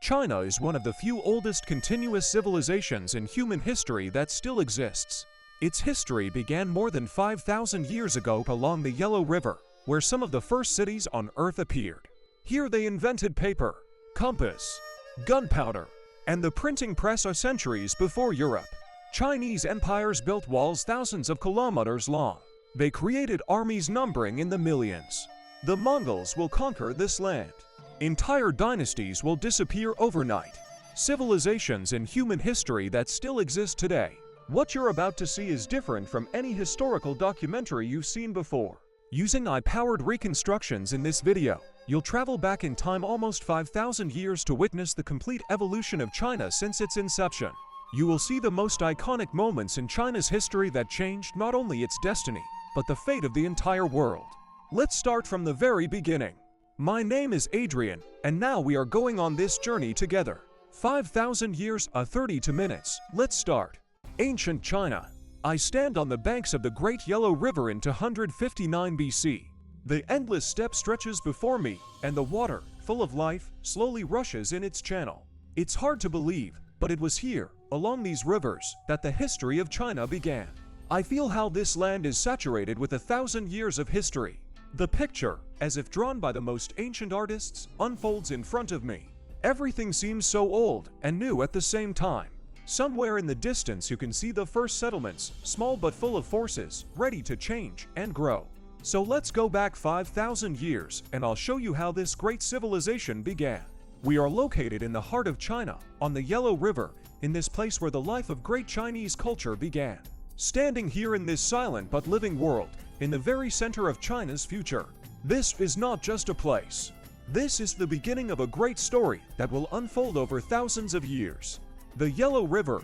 China is one of the few oldest continuous civilizations in human history that still exists. Its history began more than 5,000 years ago along the Yellow River, where some of the first cities on Earth appeared. Here they invented paper, compass, gunpowder, and the printing press centuries before Europe. Chinese empires built walls thousands of kilometers long. They created armies numbering in the millions. The Mongols will conquer this land. Entire dynasties will disappear overnight. Civilizations in human history that still exist today. What you're about to see is different from any historical documentary you've seen before. Using AI-powered reconstructions in this video, you'll travel back in time almost 5,000 years to witness the complete evolution of China since its inception. You will see the most iconic moments in China's history that changed not only its destiny, but the fate of the entire world. Let's start from the very beginning. My name is Adrian, and now we are going on this journey together. 5,000 years, 32 minutes. Let's start. Ancient China. I stand on the banks of the Great Yellow River in 259 BC. The endless steppe stretches before me, and the water, full of life, slowly rushes in its channel. It's hard to believe, but it was here, along these rivers, that the history of China began. I feel how this land is saturated with 1,000 years of history. The picture, as if drawn by the most ancient artists, unfolds in front of me. Everything seems so old and new at the same time. Somewhere in the distance you can see the first settlements, small but full of forces, ready to change and grow. So let's go back 5,000 years and I'll show you how this great civilization began. We are located in the heart of China, on the Yellow River, in this place where the life of great Chinese culture began. Standing here in this silent but living world, in the very center of China's future. This is not just a place. This is the beginning of a great story that will unfold over thousands of years. The Yellow River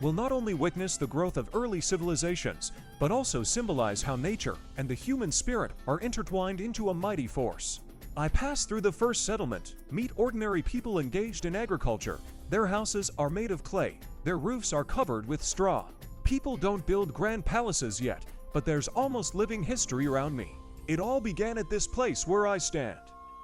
will not only witness the growth of early civilizations, but also symbolize how nature and the human spirit are intertwined into a mighty force. I pass through the first settlement, meet ordinary people engaged in agriculture. Their houses are made of clay, their roofs are covered with straw. People don't build grand palaces yet, but there's almost living history around me. It all began at this place where I stand.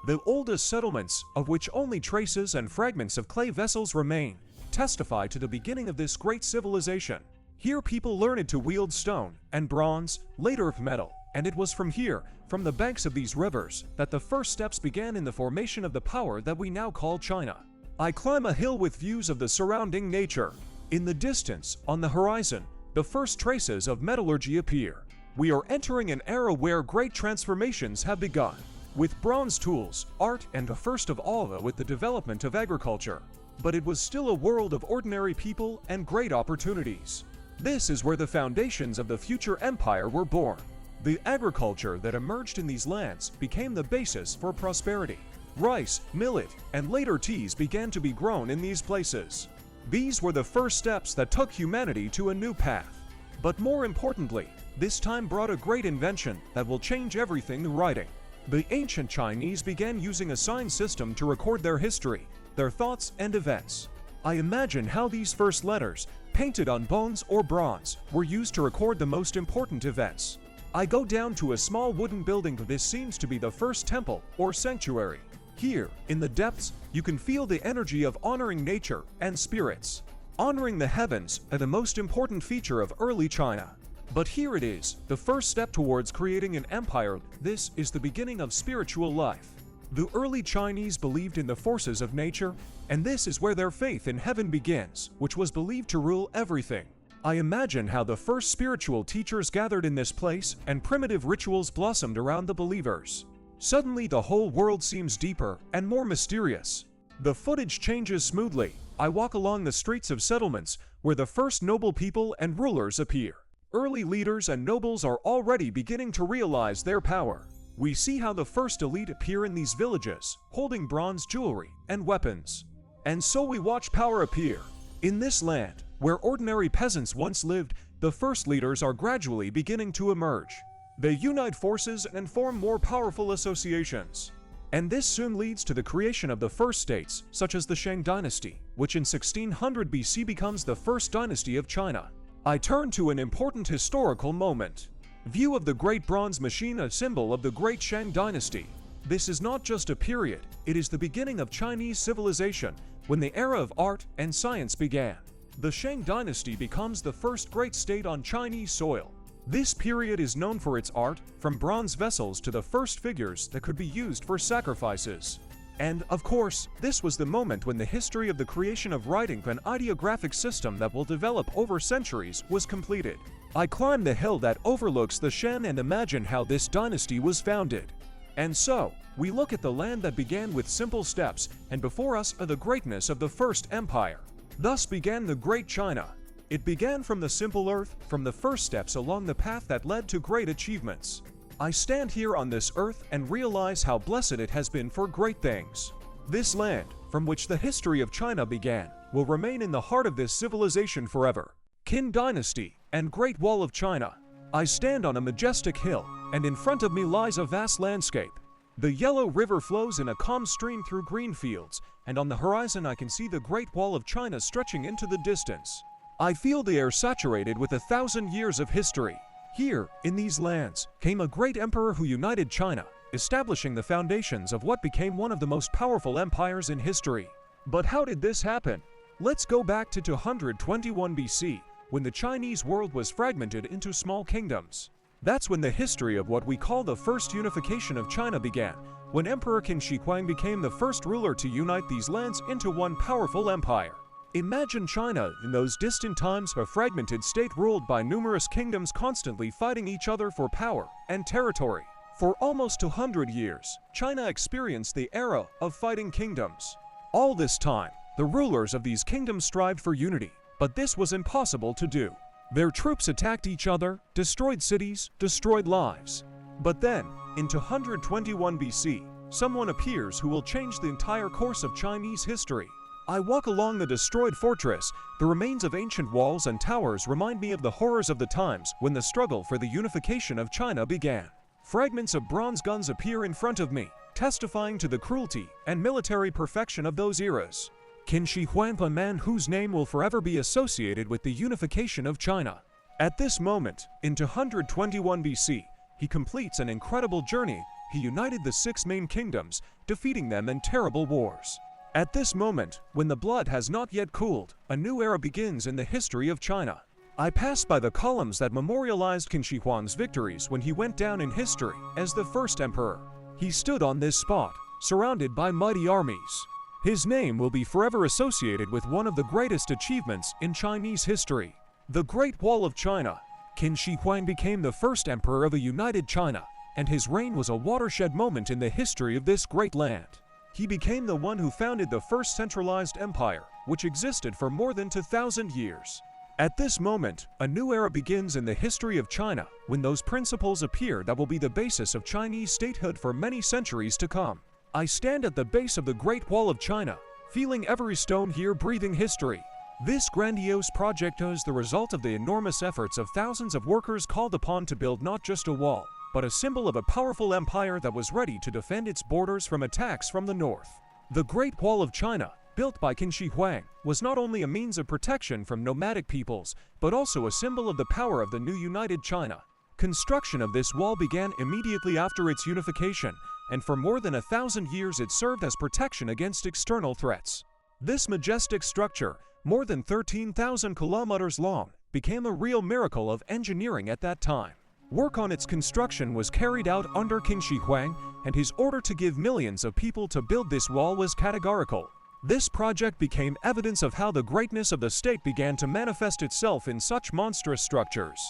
The oldest settlements, of which only traces and fragments of clay vessels remain, testify to the beginning of this great civilization. Here people learned to wield stone and bronze, later of metal, and it was from here, from the banks of these rivers, that the first steps began in the formation of the power that we now call China. I climb a hill with views of the surrounding nature. In the distance, on the horizon, the first traces of metallurgy appear. We are entering an era where great transformations have begun. With bronze tools, art, and first of all with the development of agriculture. But it was still a world of ordinary people and great opportunities. This is where the foundations of the future empire were born. The agriculture that emerged in these lands became the basis for prosperity. Rice, millet, and later teas began to be grown in these places. These were the first steps that took humanity to a new path. But more importantly, this time brought a great invention that will change everything: the writing. The ancient Chinese began using a sign system to record their history, their thoughts and events. I imagine how these first letters, painted on bones or bronze, were used to record the most important events. I go down to a small wooden building. This seems to be the first temple or sanctuary. Here, in the depths, you can feel the energy of honoring nature and spirits. Honoring the heavens are the most important feature of early China. But here it is, the first step towards creating an empire. This is the beginning of spiritual life. The early Chinese believed in the forces of nature, and this is where their faith in heaven begins, which was believed to rule everything. I imagine how the first spiritual teachers gathered in this place and primitive rituals blossomed around the believers. Suddenly the whole world seems deeper and more mysterious. The footage changes smoothly. I walk along the streets of settlements where the first noble people and rulers appear. Early leaders and nobles are already beginning to realize their power. We see how the first elite appear in these villages, holding bronze jewelry and weapons. And so we watch power appear. In this land, where ordinary peasants once lived, the first leaders are gradually beginning to emerge. They unite forces and form more powerful associations. And this soon leads to the creation of the first states, such as the Xia Dynasty, which in 1600 BC becomes the first dynasty of China. I turn to an important historical moment. View of the Great Bronze Machine, a symbol of the Great Xia Dynasty. This is not just a period, it is the beginning of Chinese civilization, when the era of art and science began. The Xia Dynasty becomes the first great state on Chinese soil. This period is known for its art, from bronze vessels to the first figures that could be used for sacrifices. And, of course, this was the moment when the history of the creation of writing, an ideographic system that will develop over centuries, was completed. I climb the hill that overlooks the Shan and imagine how this dynasty was founded. And so, we look at the land that began with simple steps, and before us are the greatness of the first empire. Thus began the Great China. It began from the simple earth, from the first steps along the path that led to great achievements. I stand here on this earth and realize how blessed it has been for great things. This land, from which the history of China began, will remain in the heart of this civilization forever. Qin Dynasty and Great Wall of China. I stand on a majestic hill, and in front of me lies a vast landscape. The Yellow River flows in a calm stream through green fields, and on the horizon I can see the Great Wall of China stretching into the distance. I feel the air saturated with 1,000 years of history. Here, in these lands, came a great emperor who united China, establishing the foundations of what became one of the most powerful empires in history. But how did this happen? Let's go back to 221 BC, when the Chinese world was fragmented into small kingdoms. That's when the history of what we call the first unification of China began, when Emperor Qin Shi Huang became the first ruler to unite these lands into one powerful empire. Imagine China in those distant times, a fragmented state ruled by numerous kingdoms constantly fighting each other for power and territory. For almost 200 years, China experienced the era of fighting kingdoms. All this time, the rulers of these kingdoms strived for unity, but this was impossible to do. Their troops attacked each other, destroyed cities, destroyed lives. But then, in 221 BC, someone appears who will change the entire course of Chinese history. I walk along the destroyed fortress. The remains of ancient walls and towers remind me of the horrors of the times when the struggle for the unification of China began. Fragments of bronze guns appear in front of me, testifying to the cruelty and military perfection of those eras. Qin Shi Huang, a man whose name will forever be associated with the unification of China. At this moment, in 221 BC, he completes an incredible journey. He united the 6 main kingdoms, defeating them in terrible wars. At this moment, when the blood has not yet cooled, a new era begins in the history of China. I pass by the columns that memorialized Qin Shi Huang's victories when he went down in history as the first emperor. He stood on this spot, surrounded by mighty armies. His name will be forever associated with one of the greatest achievements in Chinese history, the Great Wall of China. Qin Shi Huang became the first emperor of a united China, and his reign was a watershed moment in the history of this great land. He became the one who founded the first centralized empire, which existed for more than 2,000 years. At this moment, a new era begins in the history of China, when those principles appear that will be the basis of Chinese statehood for many centuries to come. I stand at the base of the Great Wall of China, feeling every stone here breathing history. This grandiose project is the result of the enormous efforts of thousands of workers called upon to build not just a wall, but a symbol of a powerful empire that was ready to defend its borders from attacks from the north. The Great Wall of China, built by Qin Shi Huang, was not only a means of protection from nomadic peoples, but also a symbol of the power of the new united China. Construction of this wall began immediately after its unification, and for more than 1,000 years it served as protection against external threats. This majestic structure, more than 13,000 kilometers long, became a real miracle of engineering at that time. Work on its construction was carried out under Qin Shi Huang, and his order to give millions of people to build this wall was categorical. This project became evidence of how the greatness of the state began to manifest itself in such monstrous structures.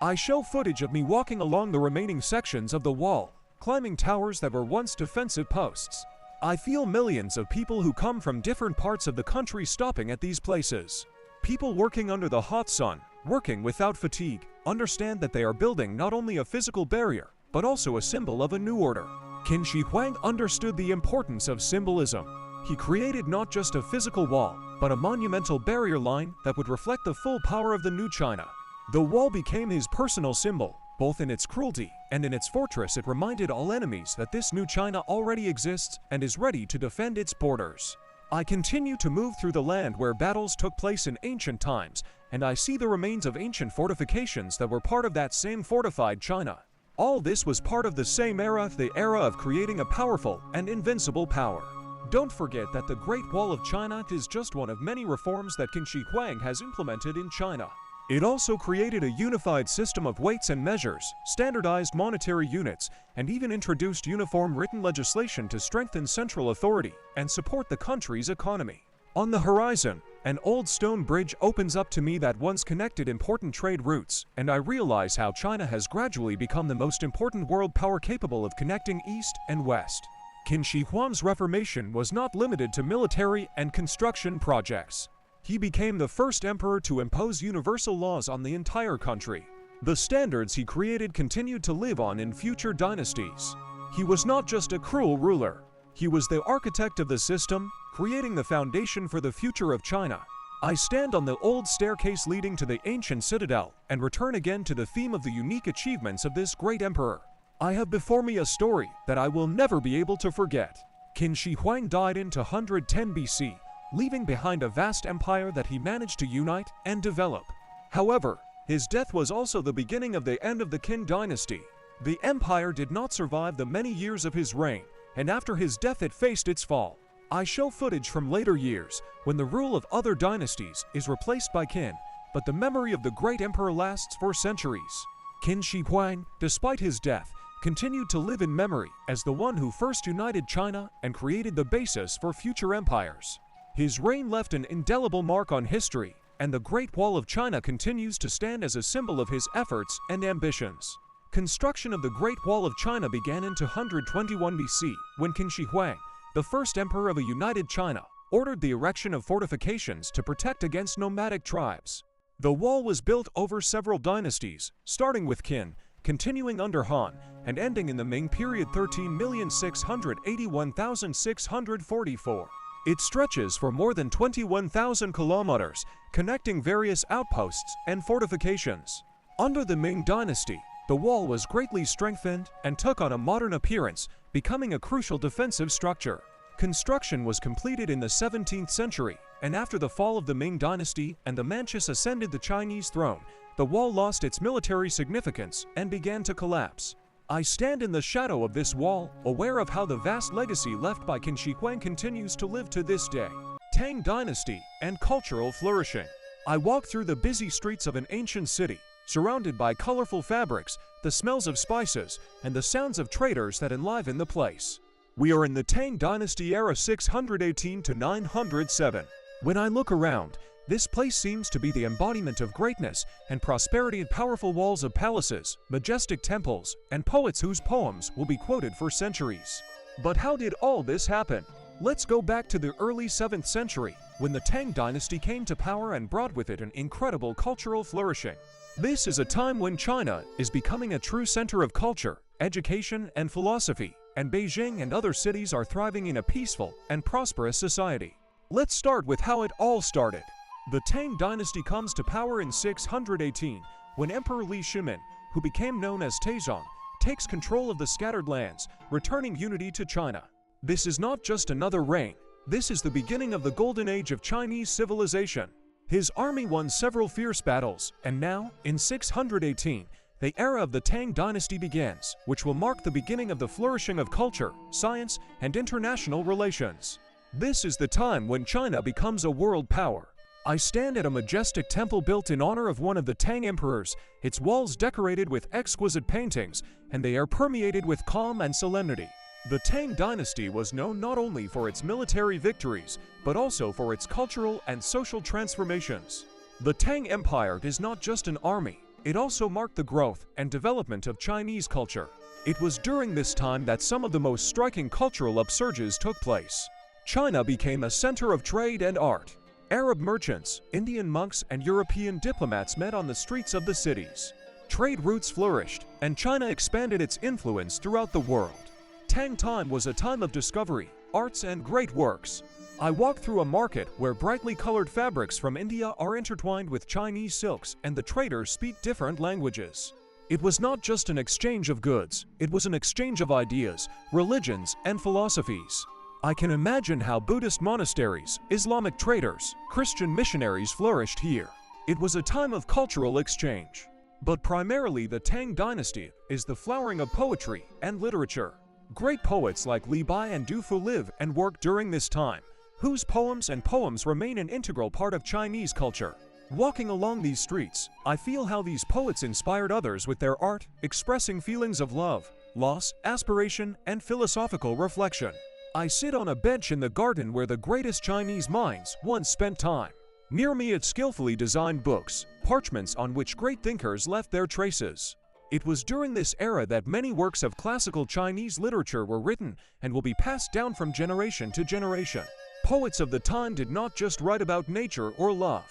I show footage of me walking along the remaining sections of the wall, climbing towers that were once defensive posts. I feel millions of people who come from different parts of the country stopping at these places. People working under the hot sun, working without fatigue, understand that they are building not only a physical barrier, but also a symbol of a new order. Qin Shi Huang understood the importance of symbolism. He created not just a physical wall, but a monumental barrier line that would reflect the full power of the new China. The wall became his personal symbol. Both in its cruelty and in its fortress, it reminded all enemies that this new China already exists and is ready to defend its borders. I continue to move through the land where battles took place in ancient times, and I see the remains of ancient fortifications that were part of that same fortified China. All this was part of the same era, the era of creating a powerful and invincible power. Don't forget that the Great Wall of China is just one of many reforms that Qin Shi Huang has implemented in China. It also created a unified system of weights and measures, standardized monetary units, and even introduced uniform written legislation to strengthen central authority and support the country's economy. On the horizon, an old stone bridge opens up to me that once connected important trade routes, and I realize how China has gradually become the most important world power capable of connecting East and West. Qin Shi Huang's reformation was not limited to military and construction projects. He became the first emperor to impose universal laws on the entire country. The standards he created continued to live on in future dynasties. He was not just a cruel ruler. He was the architect of the system, creating the foundation for the future of China. I stand on the old staircase leading to the ancient citadel and return again to the theme of the unique achievements of this great emperor. I have before me a story that I will never be able to forget. Qin Shi Huang died in 210 BC, leaving behind a vast empire that he managed to unite and develop. However, his death was also the beginning of the end of the Qin dynasty. The empire did not survive the many years of his reign, and after his death it faced its fall. I show footage from later years, when the rule of other dynasties is replaced by Qin, but the memory of the great emperor lasts for centuries. Qin Shi Huang, despite his death, continued to live in memory as the one who first united China and created the basis for future empires. His reign left an indelible mark on history, and the Great Wall of China continues to stand as a symbol of his efforts and ambitions. Construction of the Great Wall of China began in 221 BC, when Qin Shi Huang, the first emperor of a united China, ordered the erection of fortifications to protect against nomadic tribes. The wall was built over several dynasties, starting with Qin, continuing under Han, and ending in the Ming period 13,681,644. It stretches for more than 21,000 kilometers, connecting various outposts and fortifications. Under the Ming dynasty, the wall was greatly strengthened and took on a modern appearance, becoming a crucial defensive structure. Construction was completed in the 17th century, and after the fall of the Ming dynasty and the Manchus ascended the Chinese throne, the wall lost its military significance and began to collapse. I stand in the shadow of this wall, aware of how the vast legacy left by Qin Shi Huang continues to live to this day. Tang Dynasty and cultural flourishing. I walk through the busy streets of an ancient city, surrounded by colorful fabrics, the smells of spices, and the sounds of traders that enliven the place. We are in the Tang Dynasty era 618 to 907. When I look around, this place seems to be the embodiment of greatness and prosperity. Powerful walls of palaces, majestic temples, and poets whose poems will be quoted for centuries. But how did all this happen? Let's go back to the early 7th century, when the Tang Dynasty came to power and brought with it an incredible cultural flourishing. This is a time when China is becoming a true center of culture, education, and philosophy, and Beijing and other cities are thriving in a peaceful and prosperous society. Let's start with how it all started. The Tang Dynasty comes to power in 618, when Emperor Li Shimin, who became known as Taizong, takes control of the scattered lands, returning unity to China. This is not just another reign, this is the beginning of the golden age of Chinese civilization. His army won several fierce battles, and now, in 618, the era of the Tang Dynasty begins, which will mark the beginning of the flourishing of culture, science, and international relations. This is the time when China becomes a world power. I stand at a majestic temple built in honor of one of the Tang emperors, its walls decorated with exquisite paintings, and they are permeated with calm and solemnity. The Tang Dynasty was known not only for its military victories, but also for its cultural and social transformations. The Tang Empire is not just an army, it also marked the growth and development of Chinese culture. It was during this time that some of the most striking cultural upsurges took place. China became a center of trade and art. Arab merchants, Indian monks, and European diplomats met on the streets of the cities. Trade routes flourished, and China expanded its influence throughout the world. Tang time was a time of discovery, arts, and great works. I walk through a market where brightly colored fabrics from India are intertwined with Chinese silks, and the traders speak different languages. It was not just an exchange of goods, it was an exchange of ideas, religions, and philosophies. I can imagine how Buddhist monasteries, Islamic traders, Christian missionaries flourished here. It was a time of cultural exchange. But primarily the Tang Dynasty is the flowering of poetry and literature. Great poets like Li Bai and Du Fu live and work during this time, whose poems remain an integral part of Chinese culture. Walking along these streets, I feel how these poets inspired others with their art, expressing feelings of love, loss, aspiration, and philosophical reflection. I sit on a bench in the garden where the greatest Chinese minds once spent time. Near me are skillfully designed books, parchments on which great thinkers left their traces. It was during this era that many works of classical Chinese literature were written and will be passed down from generation to generation. Poets of the time did not just write about nature or love.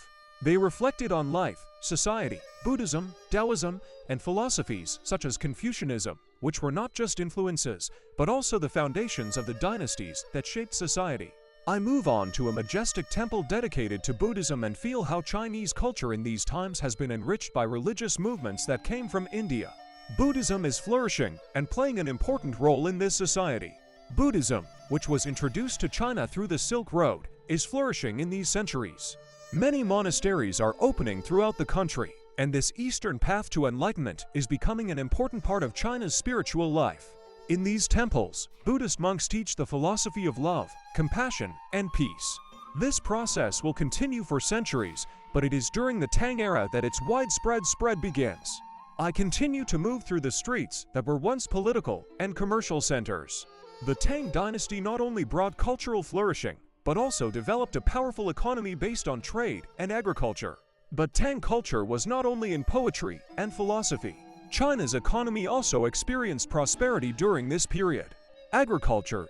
They reflected on life, society, Buddhism, Taoism, and philosophies such as Confucianism, which were not just influences, but also the foundations of the dynasties that shaped society. I move on to a majestic temple dedicated to Buddhism and feel how Chinese culture in these times has been enriched by religious movements that came from India. Buddhism is flourishing and playing an important role in this society. Buddhism, which was introduced to China through the Silk Road, is flourishing in these centuries. Many monasteries are opening throughout the country, and this eastern path to enlightenment is becoming an important part of China's spiritual life. In these temples, Buddhist monks teach the philosophy of love, compassion, and peace. This process will continue for centuries, but it is during the Tang era that its widespread spread begins. I continue to move through the streets that were once political and commercial centers. The Tang dynasty not only brought cultural flourishing, but also developed a powerful economy based on trade and agriculture. But Tang culture was not only in poetry and philosophy. China's economy also experienced prosperity during this period. Agriculture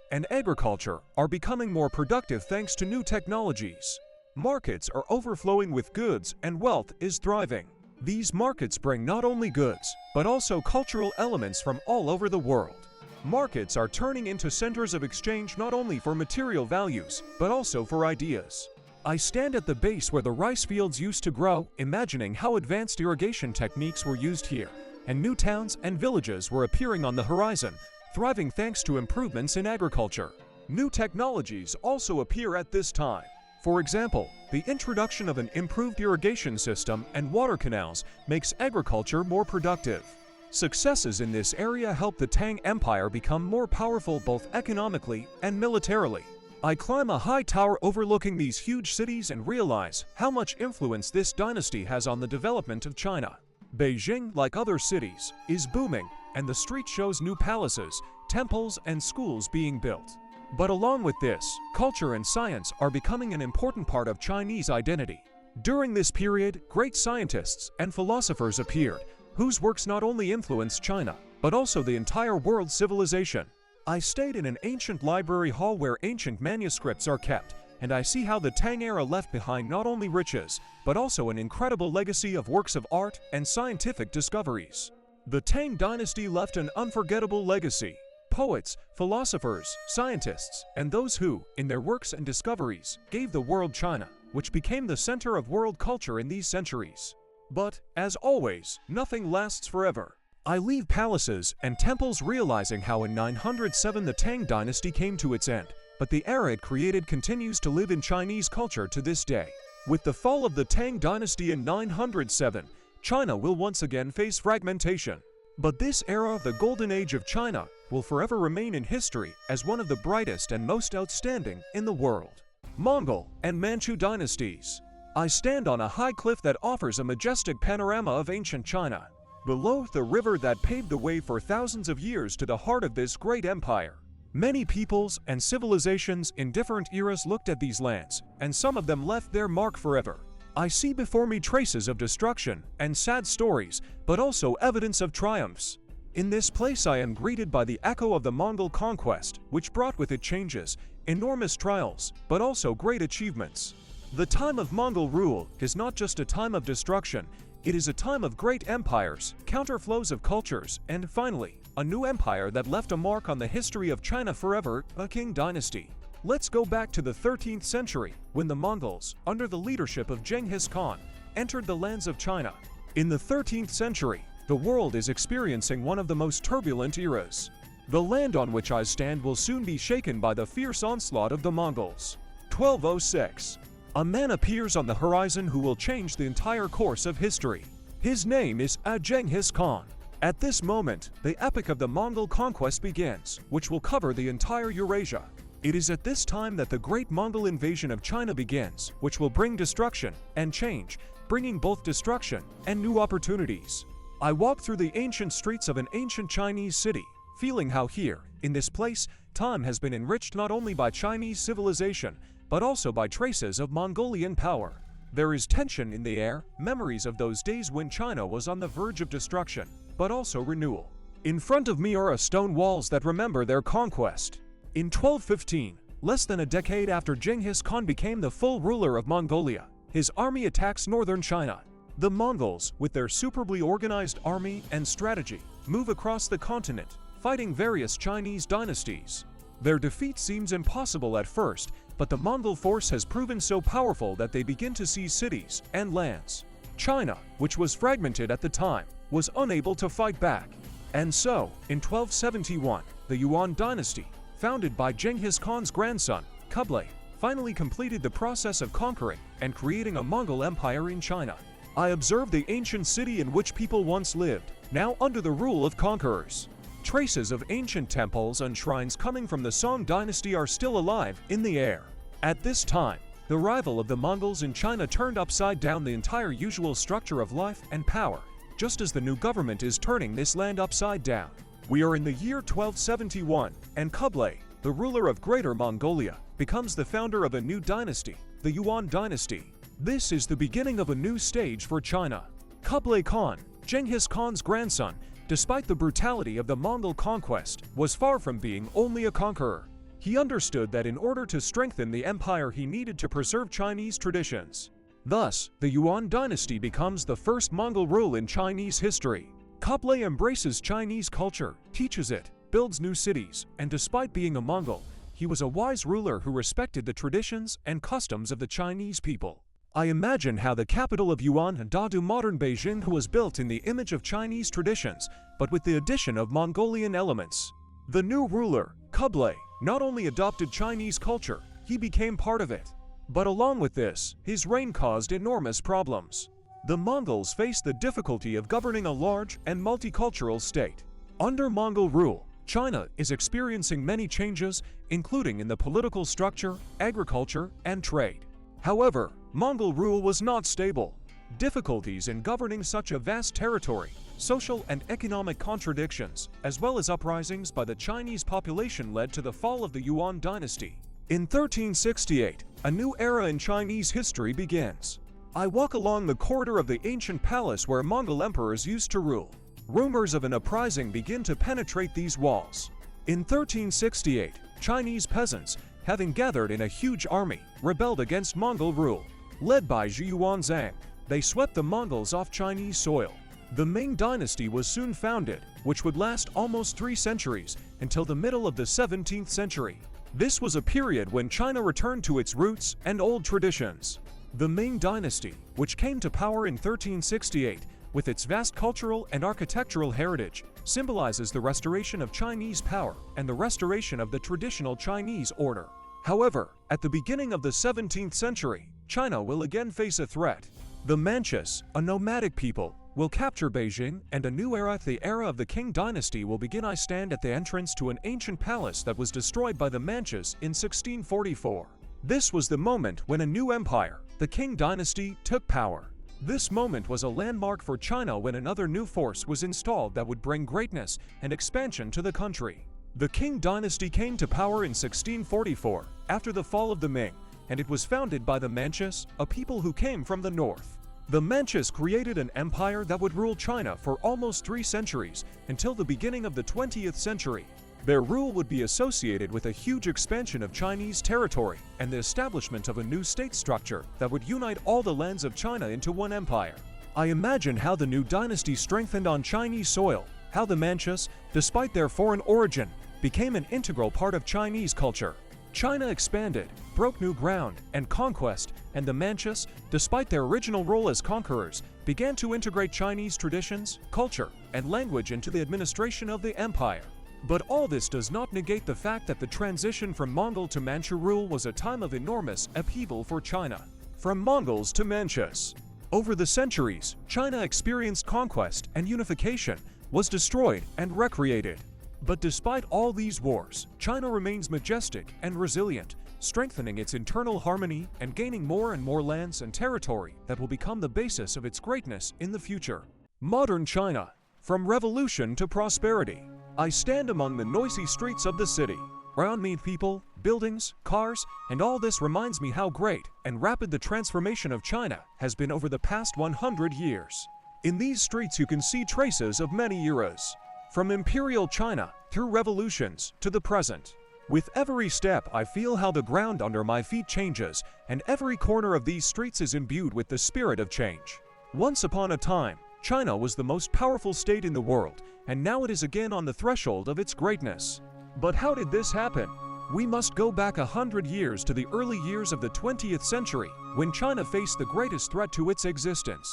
are becoming more productive thanks to new technologies. Markets are overflowing with goods and wealth is thriving. These markets bring not only goods, but also cultural elements from all over the world. Markets are turning into centers of exchange not only for material values, but also for ideas. I stand at the base where the rice fields used to grow, imagining how advanced irrigation techniques were used here, and new towns and villages were appearing on the horizon, thriving thanks to improvements in agriculture. New technologies also appear at this time. For example, the introduction of an improved irrigation system and water canals makes agriculture more productive. Successes in this area help the Tang Empire become more powerful both economically and militarily. I climb a high tower overlooking these huge cities and realize how much influence this dynasty has on the development of China. Beijing, like other cities, is booming, and the street shows new palaces, temples, and schools being built. But along with this, culture and science are becoming an important part of Chinese identity. During this period, great scientists and philosophers appeared, whose works not only influenced China, but also the entire world's civilization. I stayed in an ancient library hall where ancient manuscripts are kept, and I see how the Tang era left behind not only riches, but also an incredible legacy of works of art and scientific discoveries. The Tang dynasty left an unforgettable legacy. Poets, philosophers, scientists, and those who, in their works and discoveries, gave the world China, which became the center of world culture in these centuries. But, as always, nothing lasts forever. I leave palaces and temples realizing how in 907 the Tang dynasty came to its end, but the era it created continues to live in Chinese culture to this day. With the fall of the Tang dynasty in 907, China will once again face fragmentation. But this era of the golden age of China will forever remain in history as one of the brightest and most outstanding in the world. Mongol and Manchu dynasties. I stand on a high cliff that offers a majestic panorama of ancient China. Below, the river that paved the way for thousands of years to the heart of this great empire. Many peoples and civilizations in different eras looked at these lands, and some of them left their mark forever. I see before me traces of destruction and sad stories, but also evidence of triumphs. In this place I am greeted by the echo of the Mongol conquest, which brought with it changes, enormous trials, but also great achievements. The time of Mongol rule is not just a time of destruction, it is a time of great empires, counterflows of cultures, and finally, a new empire that left a mark on the history of China forever, a Qing dynasty. Let's go back to the 13th century, when the Mongols, under the leadership of Genghis Khan, entered the lands of China. In the 13th century, the world is experiencing one of the most turbulent eras. The land on which I stand will soon be shaken by the fierce onslaught of the Mongols. 1206. A man appears on the horizon who will change the entire course of history. His name is Genghis Khan. At this moment, the epic of the Mongol conquest begins, which will cover the entire Eurasia. It is at this time that the great Mongol invasion of China begins, which will bring destruction and change, bringing both destruction and new opportunities. I walk through the ancient streets of an ancient Chinese city, feeling how here, in this place, time has been enriched not only by Chinese civilization, but also by traces of Mongolian power. There is tension in the air, memories of those days when China was on the verge of destruction, but also renewal. In front of me are stone walls that remember their conquest. In 1215, less than a decade after Genghis Khan became the full ruler of Mongolia, his army attacks northern China. The Mongols, with their superbly organized army and strategy, move across the continent, fighting various Chinese dynasties. Their defeat seems impossible at first, but the Mongol force has proven so powerful that they begin to seize cities and lands. China, which was fragmented at the time, was unable to fight back. And so, in 1271, the Yuan dynasty, founded by Genghis Khan's grandson, Kublai, finally completed the process of conquering and creating a Mongol empire in China. I observed the ancient city in which people once lived, now under the rule of conquerors. Traces of ancient temples and shrines coming from the Song dynasty are still alive in the air. At this time, the arrival of the Mongols in China turned upside down the entire usual structure of life and power, just as the new government is turning this land upside down. We are in the year 1271, and Kublai, the ruler of Greater Mongolia, becomes the founder of a new dynasty, the Yuan dynasty. This is the beginning of a new stage for China. Kublai Khan, Genghis Khan's grandson, despite the brutality of the Mongol conquest, was far from being only a conqueror. He understood that in order to strengthen the empire he needed to preserve Chinese traditions. Thus, the Yuan dynasty becomes the first Mongol rule in Chinese history. Kublai embraces Chinese culture, teaches it, builds new cities, and despite being a Mongol, he was a wise ruler who respected the traditions and customs of the Chinese people. I imagine how the capital of Yuan Dadu modern Beijing was built in the image of Chinese traditions, but with the addition of Mongolian elements. The new ruler, Kublai, not only adopted Chinese culture, he became part of it. But along with this, his reign caused enormous problems. The Mongols faced the difficulty of governing a large and multicultural state. Under Mongol rule, China is experiencing many changes, including in the political structure, agriculture, and trade. However, Mongol rule was not stable. Difficulties in governing such a vast territory, social and economic contradictions, as well as uprisings by the Chinese population led to the fall of the Yuan dynasty. In 1368, a new era in Chinese history begins. I walk along the corridor of the ancient palace where Mongol emperors used to rule. Rumors of an uprising begin to penetrate these walls. In 1368, Chinese peasants, having gathered in a huge army, rebelled against Mongol rule. Led by Zhu Yuanzhang, they swept the Mongols off Chinese soil. The Ming dynasty was soon founded, which would last almost 3 centuries, until the middle of the 17th century. This was a period when China returned to its roots and old traditions. The Ming dynasty, which came to power in 1368, with its vast cultural and architectural heritage, symbolizes the restoration of Chinese power and the restoration of the traditional Chinese order. However, at the beginning of the 17th century, China will again face a threat. The Manchus, a nomadic people, will capture Beijing, and a new era, the era of the Qing dynasty, will begin. I stand at the entrance to an ancient palace that was destroyed by the Manchus in 1644. This was the moment when a new empire, the Qing dynasty, took power. This moment was a landmark for China when another new force was installed that would bring greatness and expansion to the country. The Qing dynasty came to power in 1644, after the fall of the Ming, and it was founded by the Manchus, a people who came from the north. The Manchus created an empire that would rule China for almost 3 centuries, until the beginning of the 20th century. Their rule would be associated with a huge expansion of Chinese territory and the establishment of a new state structure that would unite all the lands of China into one empire. I imagine how the new dynasty strengthened on Chinese soil, how the Manchus, despite their foreign origin, became an integral part of Chinese culture. China expanded, broke new ground, and conquest, and the Manchus, despite their original role as conquerors, began to integrate Chinese traditions, culture, and language into the administration of the empire. But all this does not negate the fact that the transition from Mongol to Manchu rule was a time of enormous upheaval for China. From Mongols to Manchus. Over the centuries, China experienced conquest and unification, was destroyed and recreated. But despite all these wars, China remains majestic and resilient, strengthening its internal harmony and gaining more and more lands and territory that will become the basis of its greatness in the future. Modern China. From revolution to prosperity. I stand among the noisy streets of the city. Around me people, buildings, cars, and all this reminds me how great and rapid the transformation of China has been over the past 100 years. In these streets you can see traces of many eras, from imperial China through revolutions to the present. With every step I feel how the ground under my feet changes, and every corner of these streets is imbued with the spirit of change. Once upon a time, China was the most powerful state in the world, and now it is again on the threshold of its greatness. But how did this happen? We must go back 100 years to the early years of the 20th century, when China faced the greatest threat to its existence.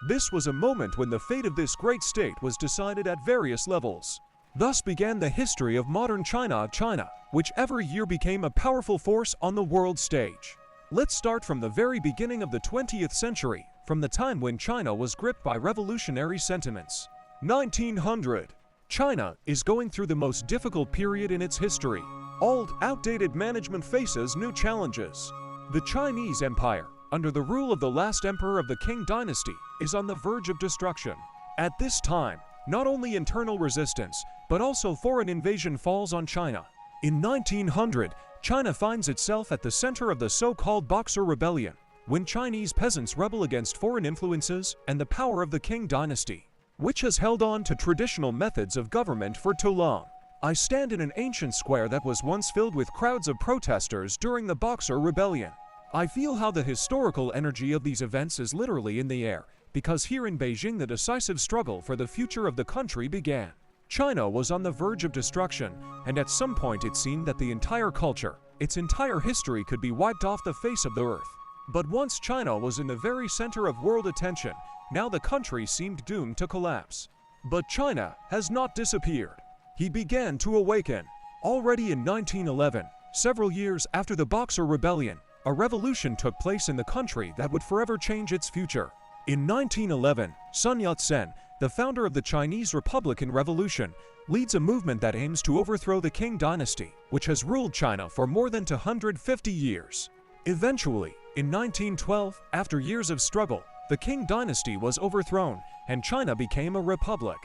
This was a moment when the fate of this great state was decided at various levels. Thus began the history of modern China, which every year became a powerful force on the world stage. Let's start from the very beginning of the 20th century, from the time when China was gripped by revolutionary sentiments. 1900. China is going through the most difficult period in its history. Old, outdated management faces new challenges. The Chinese Empire, under the rule of the last emperor of the Qing Dynasty, is on the verge of destruction. At this time, not only internal resistance, but also foreign invasion falls on China. In 1900, China finds itself at the center of the so-called Boxer Rebellion, when Chinese peasants rebel against foreign influences and the power of the Qing Dynasty, which has held on to traditional methods of government for too long. I stand in an ancient square that was once filled with crowds of protesters during the Boxer Rebellion. I feel how the historical energy of these events is literally in the air, because here in Beijing the decisive struggle for the future of the country began. China was on the verge of destruction, and at some point it seemed that the entire culture, its entire history could be wiped off the face of the earth. But once China was in the very center of world attention, now the country seemed doomed to collapse. But China has not disappeared. He began to awaken. Already in 1911, several years after the Boxer Rebellion, a revolution took place in the country that would forever change its future. In 1911, Sun Yat-sen, the founder of the Chinese Republican Revolution, leads a movement that aims to overthrow the Qing Dynasty, which has ruled China for more than 250 years. Eventually, in 1912, after years of struggle, the Qing Dynasty was overthrown, and China became a republic.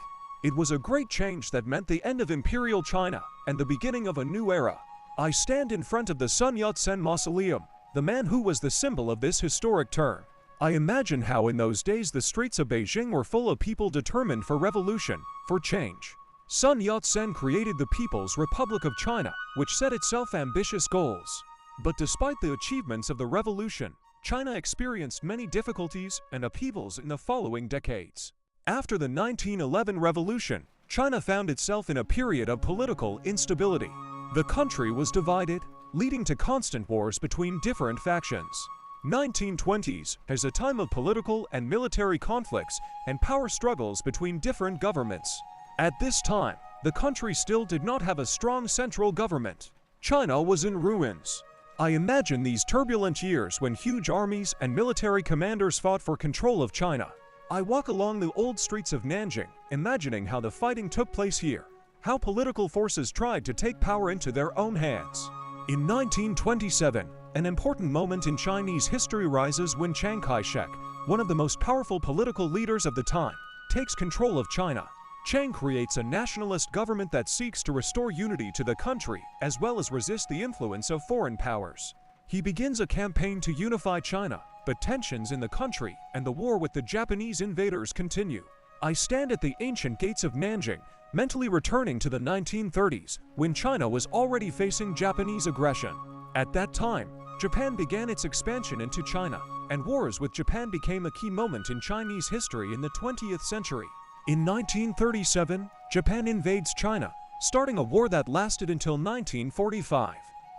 It was a great change that meant the end of Imperial China and the beginning of a new era. I stand in front of the Sun Yat-sen Mausoleum, the man who was the symbol of this historic turn. I imagine how in those days the streets of Beijing were full of people determined for revolution, for change. Sun Yat-sen created the People's Republic of China, which set itself ambitious goals. But despite the achievements of the revolution, China experienced many difficulties and upheavals in the following decades. After the 1911 revolution, China found itself in a period of political instability. The country was divided, leading to constant wars between different factions. 1920s is a time of political and military conflicts and power struggles between different governments. At this time, the country still did not have a strong central government. China was in ruins. I imagine these turbulent years when huge armies and military commanders fought for control of China. I walk along the old streets of Nanjing, imagining how the fighting took place here, how political forces tried to take power into their own hands. In 1927, an important moment in Chinese history rises when Chiang Kai-shek, one of the most powerful political leaders of the time, takes control of China. Chiang creates a nationalist government that seeks to restore unity to the country as well as resist the influence of foreign powers. He begins a campaign to unify China, but tensions in the country and the war with the Japanese invaders continue. I stand at the ancient gates of Nanjing, mentally returning to the 1930s, when China was already facing Japanese aggression. At that time, Japan began its expansion into China, and wars with Japan became a key moment in Chinese history in the 20th century. In 1937, Japan invades China, starting a war that lasted until 1945.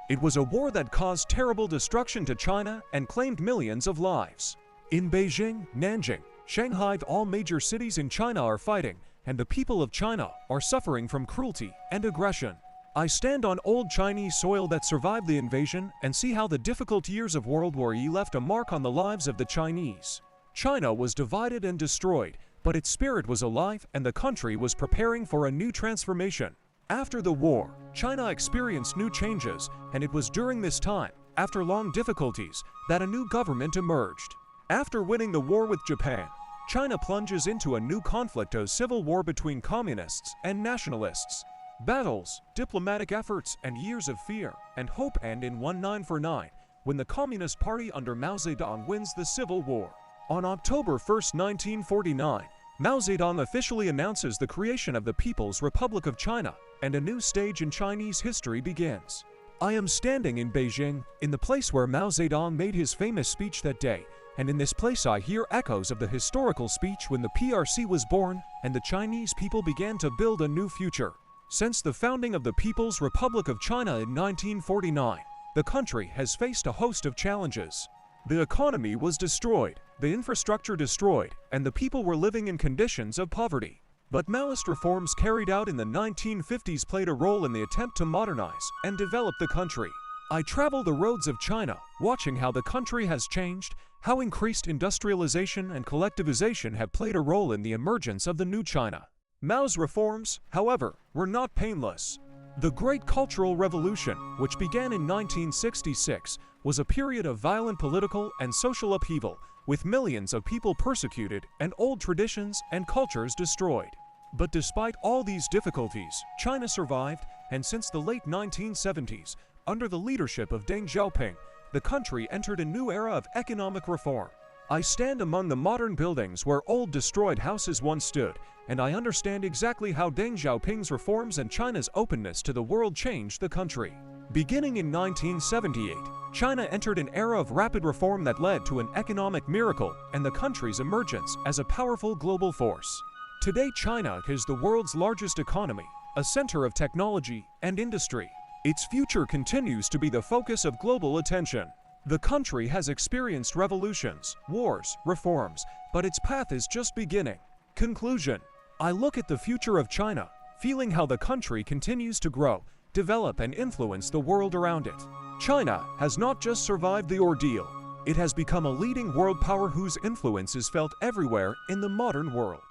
It was a war that caused terrible destruction to China and claimed millions of lives. In Beijing, Nanjing, Shanghai, all major cities in China are fighting, and the people of China are suffering from cruelty and aggression. I stand on old Chinese soil that survived the invasion and see how the difficult years of World War I left a mark on the lives of the Chinese. China was divided and destroyed, but its spirit was alive and the country was preparing for a new transformation. After the war, China experienced new changes, and it was during this time, after long difficulties, that a new government emerged. After winning the war with Japan, China plunges into a new conflict, a civil war between communists and nationalists. Battles, diplomatic efforts, and years of fear and hope end in 1949, when the Communist Party under Mao Zedong wins the Civil War. On October 1, 1949, Mao Zedong officially announces the creation of the People's Republic of China, and a new stage in Chinese history begins. I am standing in Beijing, in the place where Mao Zedong made his famous speech that day, and in this place I hear echoes of the historical speech when the PRC was born and the Chinese people began to build a new future. Since the founding of the People's Republic of China in 1949, the country has faced a host of challenges. The economy was destroyed, the infrastructure destroyed, and the people were living in conditions of poverty. But Maoist reforms carried out in the 1950s played a role in the attempt to modernize and develop the country. I travel the roads of China, watching how the country has changed, how increased industrialization and collectivization have played a role in the emergence of the new China. Mao's reforms, however, were not painless. The Great Cultural Revolution, which began in 1966, was a period of violent political and social upheaval, with millions of people persecuted and old traditions and cultures destroyed. But despite all these difficulties, China survived, and since the late 1970s, under the leadership of Deng Xiaoping, the country entered a new era of economic reform. I stand among the modern buildings where old destroyed houses once stood, and I understand exactly how Deng Xiaoping's reforms and China's openness to the world changed the country. Beginning in 1978, China entered an era of rapid reform that led to an economic miracle and the country's emergence as a powerful global force. Today, China is the world's largest economy, a center of technology and industry. Its future continues to be the focus of global attention. The country has experienced revolutions, wars, reforms, but its path is just beginning. Conclusion: I look at the future of China, feeling how the country continues to grow, develop, and influence the world around it. China has not just survived the ordeal, it has become a leading world power whose influence is felt everywhere in the modern world.